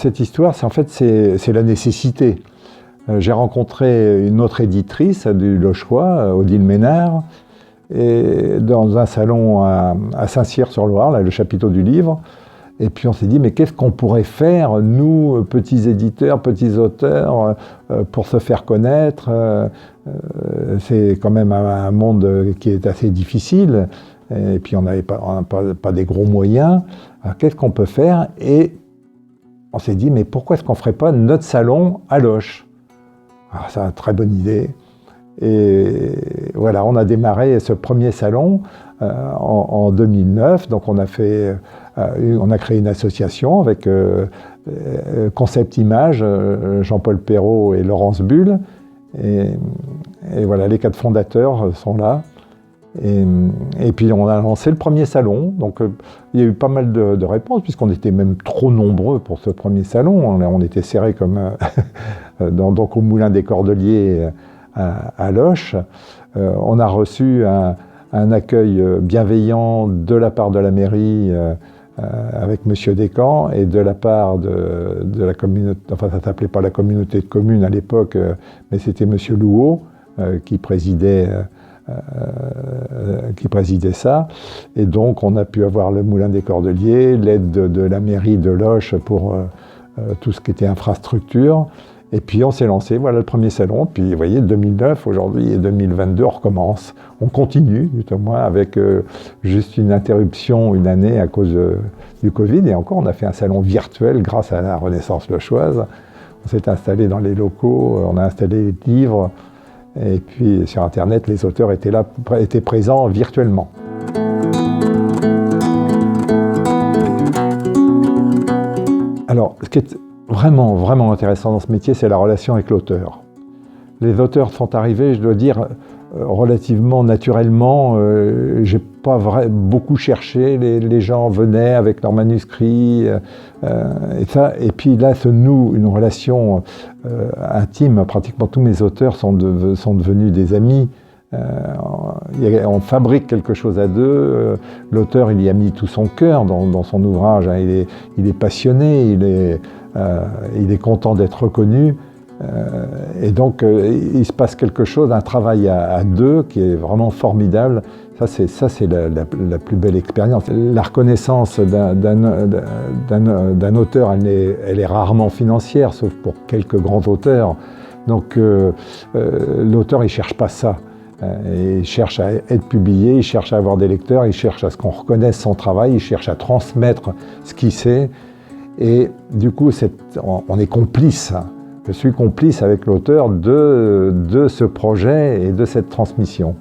cette histoire, c'est la nécessité. J'ai rencontré une autre éditrice du Lochois, Odile Ménard, et dans un salon à Saint-Cyr-sur-Loire, là, le chapiteau du livre. Et puis on s'est dit, mais qu'est-ce qu'on pourrait faire, nous, petits éditeurs, petits auteurs, pour se faire connaître. C'est quand même un monde qui est assez difficile. Et puis on n'avait pas des gros moyens. Alors, qu'est-ce qu'on peut faire? Et on s'est dit, mais pourquoi est-ce qu'on ne ferait pas notre salon à Loches? Alors, c'est une très bonne idée. Et voilà, on a démarré ce premier salon en 2009. Donc on a créé une association avec Concept Image, Jean-Paul Perrault et Laurence Bull. Et voilà, les 4 fondateurs sont là. Et puis on a lancé le premier salon. Donc il y a eu pas mal de réponses, puisqu'on était même trop nombreux pour ce premier salon. On était serrés comme donc au Moulin des Cordeliers à Loches. On a reçu un accueil bienveillant de la part de la mairie avec Monsieur Descamps et de la part de la communauté, enfin ça ne s'appelait pas la communauté de communes à l'époque, mais c'était Monsieur Louot qui présidait ça. Et donc on a pu avoir le Moulin des Cordeliers, l'aide de la mairie de Loches pour tout ce qui était infrastructure. Et puis on s'est lancé, voilà le premier salon. Puis vous voyez, 2009 aujourd'hui et 2022, on recommence. On continue, du moins, avec juste une interruption, une année à cause du Covid. Et encore, on a fait un salon virtuel grâce à la Renaissance lochoise. On s'est installé dans les locaux, on a installé les livres. Et puis sur Internet, les auteurs étaient présents virtuellement. Alors, ce qui est vraiment, vraiment intéressant dans ce métier, c'est la relation avec l'auteur. Les auteurs sont arrivés, je dois dire, relativement naturellement. J'ai pas beaucoup cherché. Les gens venaient avec leurs manuscrits. Et puis là se noue une relation intime. Pratiquement tous mes auteurs sont devenus des amis. On fabrique quelque chose à deux. L'auteur, il y a mis tout son cœur dans son ouvrage. Il est passionné, il est content d'être reconnu. Et donc, il se passe quelque chose, un travail à deux qui est vraiment formidable. Ça, c'est la plus belle expérience. La reconnaissance d'un auteur, elle est rarement financière, sauf pour quelques grands auteurs. Donc, l'auteur, il ne cherche pas ça. Il cherche à être publié, il cherche à avoir des lecteurs, il cherche à ce qu'on reconnaisse son travail, il cherche à transmettre ce qu'il sait. Et du coup, on est complice. Je suis complice avec l'auteur de ce projet et de cette transmission.